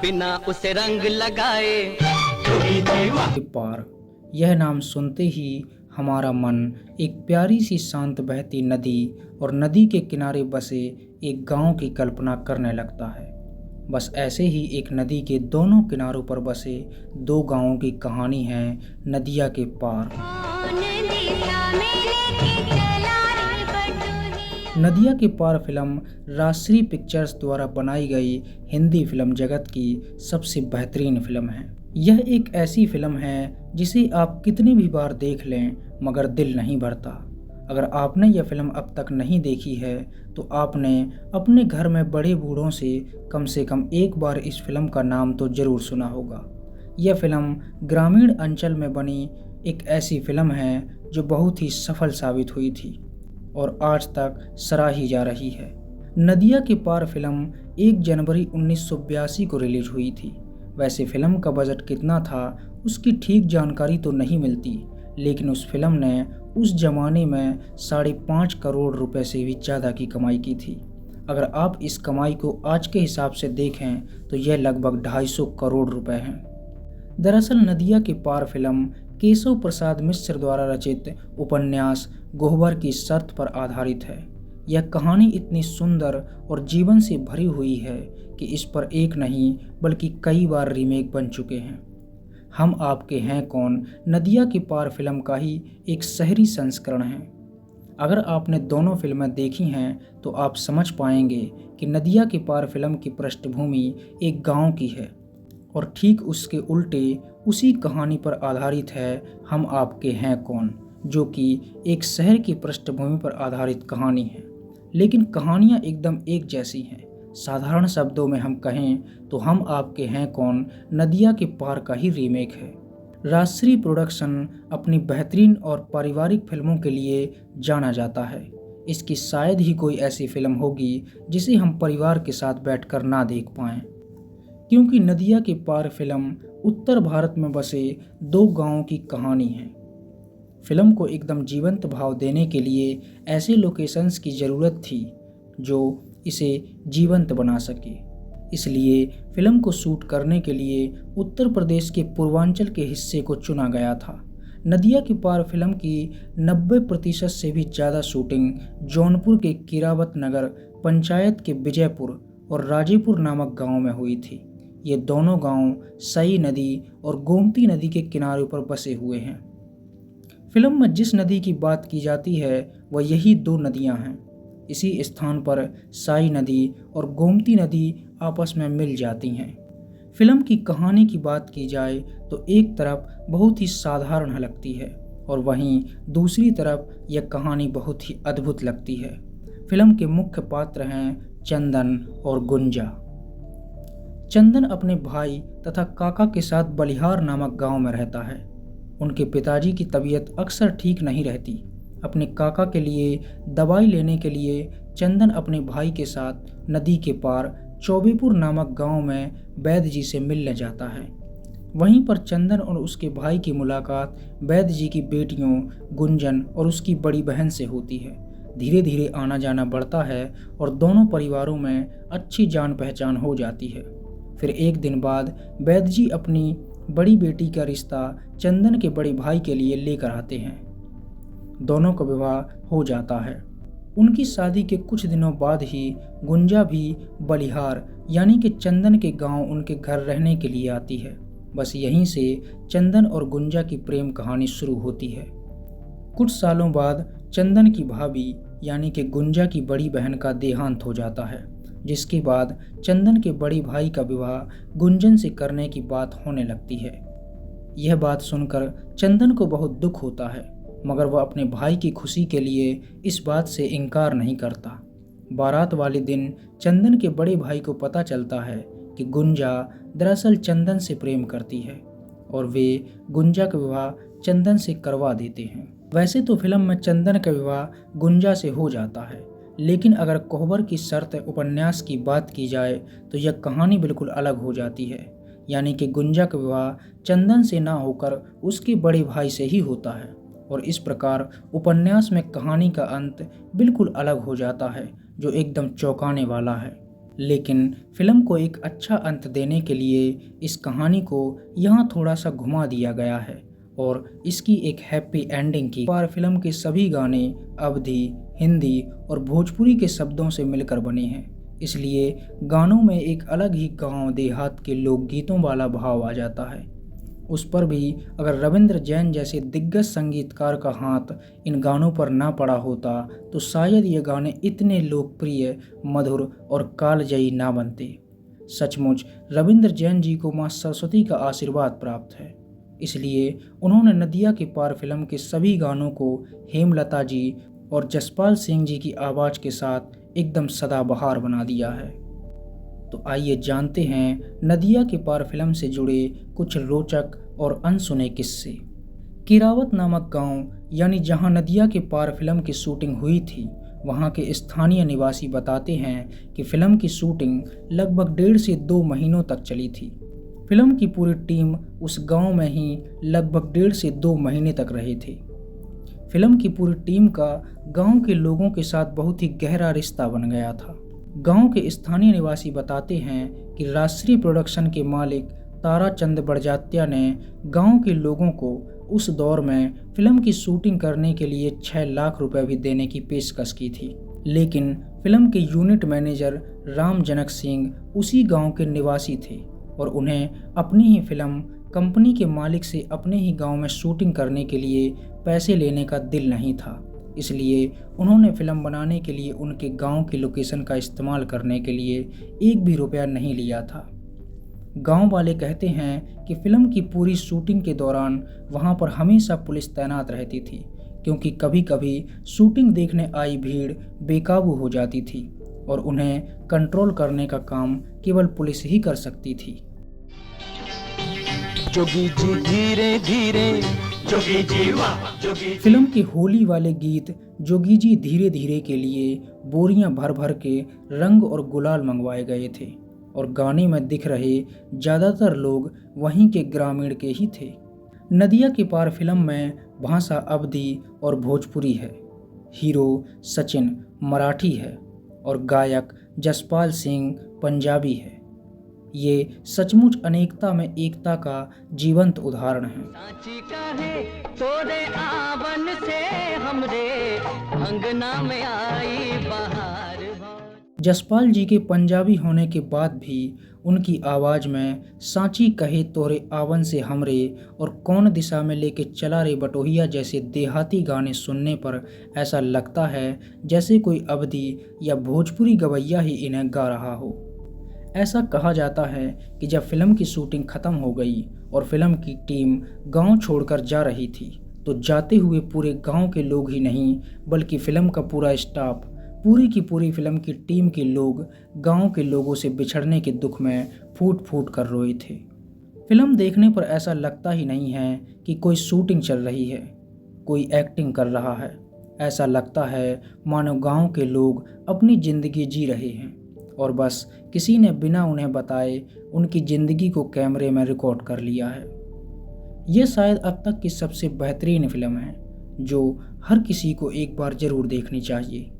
बिना उसे रंग लगाए। के पार, यह नाम सुनते ही हमारा मन एक प्यारी सी शांत बहती नदी और नदी के किनारे बसे एक गांव की कल्पना करने लगता है। बस ऐसे ही एक नदी के दोनों किनारों पर बसे दो गांवों की कहानी है नदिया के पार। नदिया के पार फिल्म राजश्री पिक्चर्स द्वारा बनाई गई हिंदी फिल्म जगत की सबसे बेहतरीन फिल्म है। यह एक ऐसी फिल्म है जिसे आप कितनी भी बार देख लें मगर दिल नहीं भरता। अगर आपने यह फिल्म अब तक नहीं देखी है तो आपने अपने घर में बड़े बूढ़ों से कम एक बार इस फिल्म का नाम तो ज़रूर सुना होगा। यह फिल्म ग्रामीण अंचल में बनी एक ऐसी फिल्म है जो बहुत ही सफल साबित हुई थी और आज तक सराही जा रही है। नदिया के पार फिल्म 1 जनवरी 1982 को रिलीज हुई थी। वैसे फिल्म का बजट कितना था उसकी ठीक जानकारी तो नहीं मिलती, लेकिन उस फिल्म ने उस जमाने में 5.5 करोड़ रुपए से भी ज़्यादा की कमाई की थी। अगर आप इस कमाई को आज के हिसाब से देखें तो यह लगभग 250 करोड़ रुपए हैं। दरअसल नदिया के पार फिल्म केशव प्रसाद मिश्र द्वारा रचित उपन्यास गोहबर की शर्त पर आधारित है। यह कहानी इतनी सुंदर और जीवन से भरी हुई है कि इस पर एक नहीं बल्कि कई बार रीमेक बन चुके हैं। हम आपके हैं कौन नदिया के पार फिल्म का ही एक शहरी संस्करण है। अगर आपने दोनों फिल्में देखी हैं तो आप समझ पाएंगे कि नदिया के पार फिल्म की पृष्ठभूमि एक गांव की है और ठीक उसके उल्टे उसी कहानी पर आधारित है हम आपके हैं कौन, जो कि एक शहर की पृष्ठभूमि पर आधारित कहानी है। लेकिन कहानियाँ एकदम एक जैसी हैं। साधारण शब्दों में हम कहें तो हम आपके हैं कौन नदिया के पार का ही रीमेक है। राजश्री प्रोडक्शन अपनी बेहतरीन और पारिवारिक फिल्मों के लिए जाना जाता है। इसकी शायद ही कोई ऐसी फिल्म होगी जिसे हम परिवार के साथ बैठकर ना देख पाएं, क्योंकि नदिया के पार फिल्म उत्तर भारत में बसे दो गांवों की कहानी है। फिल्म को एकदम जीवंत भाव देने के लिए ऐसे लोकेशंस की ज़रूरत थी जो इसे जीवंत बना सके। इसलिए फिल्म को शूट करने के लिए उत्तर प्रदेश के पूर्वांचल के हिस्से को चुना गया था। नदिया के पार फिल्म की 90% से भी ज़्यादा शूटिंग जौनपुर के किरावत नगर पंचायत के विजयपुर और राजेपुर नामक गांव में हुई थी। ये दोनों गांव सई नदी और गोमती नदी के किनारे पर बसे हुए हैं। फिल्म में जिस नदी की बात की जाती है वह यही दो नदियां हैं। इसी स्थान पर साई नदी और गोमती नदी आपस में मिल जाती हैं। फिल्म की कहानी की बात की जाए तो एक तरफ बहुत ही साधारण लगती है और वहीं दूसरी तरफ यह कहानी बहुत ही अद्भुत लगती है। फिल्म के मुख्य पात्र हैं चंदन और गुंजा। चंदन अपने भाई तथा काका के साथ बलिहार नामक गांव में रहता है। उनके पिताजी की तबीयत अक्सर ठीक नहीं रहती। अपने काका के लिए दवाई लेने के लिए चंदन अपने भाई के साथ नदी के पार चौबेपुर नामक गांव में वैद्य जी से मिलने जाता है। वहीं पर चंदन और उसके भाई की मुलाकात वैद्य जी की बेटियों गुंजन और उसकी बड़ी बहन से होती है। धीरे धीरे आना जाना बढ़ता है और दोनों परिवारों में अच्छी जान पहचान हो जाती है। फिर एक दिन बाद वैद्य जी अपनी बड़ी बेटी का रिश्ता चंदन के बड़े भाई के लिए लेकर आते हैं। दोनों का विवाह हो जाता है। उनकी शादी के कुछ दिनों बाद ही गुंजा भी बलिहार यानी कि चंदन के गांव उनके घर रहने के लिए आती है। बस यहीं से चंदन और गुंजा की प्रेम कहानी शुरू होती है। कुछ सालों बाद चंदन की भाभी यानी कि गुंजा की बड़ी बहन का देहांत हो जाता है, जिसके बाद चंदन के बड़े भाई का विवाह गुंजन से करने की बात होने लगती है। यह बात सुनकर चंदन को बहुत दुख होता है, मगर वह अपने भाई की खुशी के लिए इस बात से इनकार नहीं करता। बारात वाले दिन चंदन के बड़े भाई को पता चलता है कि गुंजा दरअसल चंदन से प्रेम करती है और वे गुंजा का विवाह चंदन से करवा देते हैं। वैसे तो फिल्म में चंदन का विवाह गुंजा से हो जाता है, लेकिन अगर कोहबर की शर्त उपन्यास की बात की जाए तो यह कहानी बिल्कुल अलग हो जाती है। यानी कि गुंजा का विवाह चंदन से ना होकर उसके बड़े भाई से ही होता है और इस प्रकार उपन्यास में कहानी का अंत बिल्कुल अलग हो जाता है, जो एकदम चौंकाने वाला है। लेकिन फिल्म को एक अच्छा अंत देने के लिए इस कहानी को यहाँ थोड़ा सा घुमा दिया गया है और इसकी एक हैप्पी एंडिंग की। पर फिल्म के सभी गाने अवधी, हिंदी और भोजपुरी के शब्दों से मिलकर बने हैं, इसलिए गानों में एक अलग ही गांव देहात के लोकगीतों वाला भाव आ जाता है। उस पर भी अगर रविंद्र जैन जैसे दिग्गज संगीतकार का हाथ इन गानों पर ना पड़ा होता तो शायद ये गाने इतने लोकप्रिय, मधुर और कालजयी ना बनते। सचमुच रविंद्र जैन जी को मां सरस्वती का आशीर्वाद प्राप्त है, इसलिए उन्होंने नदिया के पार फिल्म के सभी गानों को हेमलता जी और जसपाल सिंह जी की आवाज़ के साथ एकदम सदाबहार बना दिया है। तो आइए जानते हैं नदिया के पार फिल्म से जुड़े कुछ रोचक और अनसुने किस्से। किरावत नामक गांव यानी जहां नदिया के पार फिल्म की शूटिंग हुई थी, वहां के स्थानीय निवासी बताते हैं कि फिल्म की शूटिंग लगभग 1.5 से 2 महीनों तक चली थी। फिल्म की पूरी टीम उस गांव में ही लगभग 1.5 से 2 महीने तक रहे थे। फिल्म की पूरी टीम का गांव के लोगों के साथ बहुत ही गहरा रिश्ता बन गया था। गांव के स्थानीय निवासी बताते हैं कि राजश्री प्रोडक्शन के मालिक ताराचंद बड़जात्या ने गांव के लोगों को उस दौर में फिल्म की शूटिंग करने के लिए 6 लाख रुपए भी देने की पेशकश की थी, लेकिन फिल्म के यूनिट मैनेजर राम जनक सिंह उसी गांव के निवासी थे और उन्हें अपनी ही फिल्म कंपनी के मालिक से अपने ही गांव में शूटिंग करने के लिए पैसे लेने का दिल नहीं था। इसलिए उन्होंने फिल्म बनाने के लिए उनके गांव की लोकेशन का इस्तेमाल करने के लिए 1 भी रुपया नहीं लिया था। गांव वाले कहते हैं कि फिल्म की पूरी शूटिंग के दौरान वहां पर हमेशा पुलिस तैनात रहती थी, क्योंकि कभी कभी शूटिंग देखने आई भीड़ बेकाबू हो जाती थी और उन्हें कंट्रोल करने का काम केवल पुलिस ही कर सकती थी। जोगी जी धीरे धीरे, जोगी जी वाह जोगी। फिल्म के होली वाले गीत जोगी जी धीरे धीरे के लिए बोरियां भर भर के रंग और गुलाल मंगवाए गए थे और गाने में दिख रहे ज़्यादातर लोग वहीं के ग्रामीण के ही थे। नदिया के पार फिल्म में भाषा अवधी और भोजपुरी है, हीरो सचिन मराठी है और गायक जसपाल सिंह पंजाबी है। ये सचमुच अनेकता में एकता का जीवंत उदाहरण है। सांची काहे तोरे आवन से हमरे अंगना में आई बहार। जसपाल जी के पंजाबी होने के बाद भी उनकी आवाज़ में सांची कहे तोरे आवन से हमरे और कौन दिशा में लेके चला रे बटोहिया जैसे देहाती गाने सुनने पर ऐसा लगता है जैसे कोई अवधी या भोजपुरी गवैया ही इन्हें गा रहा हो। ऐसा कहा जाता है कि जब फिल्म की शूटिंग खत्म हो गई और फिल्म की टीम गांव छोड़कर जा रही थी तो जाते हुए पूरे गांव के लोग ही नहीं बल्कि फिल्म का पूरा स्टाफ, पूरी की पूरी फिल्म की टीम के लोग गांव के लोगों से बिछड़ने के दुख में फूट फूट कर रोए थे। फिल्म देखने पर ऐसा लगता ही नहीं है कि कोई शूटिंग चल रही है, कोई एक्टिंग कर रहा है। ऐसा लगता है मानो गांव के लोग अपनी ज़िंदगी जी रहे हैं और बस किसी ने बिना उन्हें बताए उनकी ज़िंदगी को कैमरे में रिकॉर्ड कर लिया है। यह शायद अब तक की सबसे बेहतरीन फिल्म है जो हर किसी को एक बार ज़रूर देखनी चाहिए।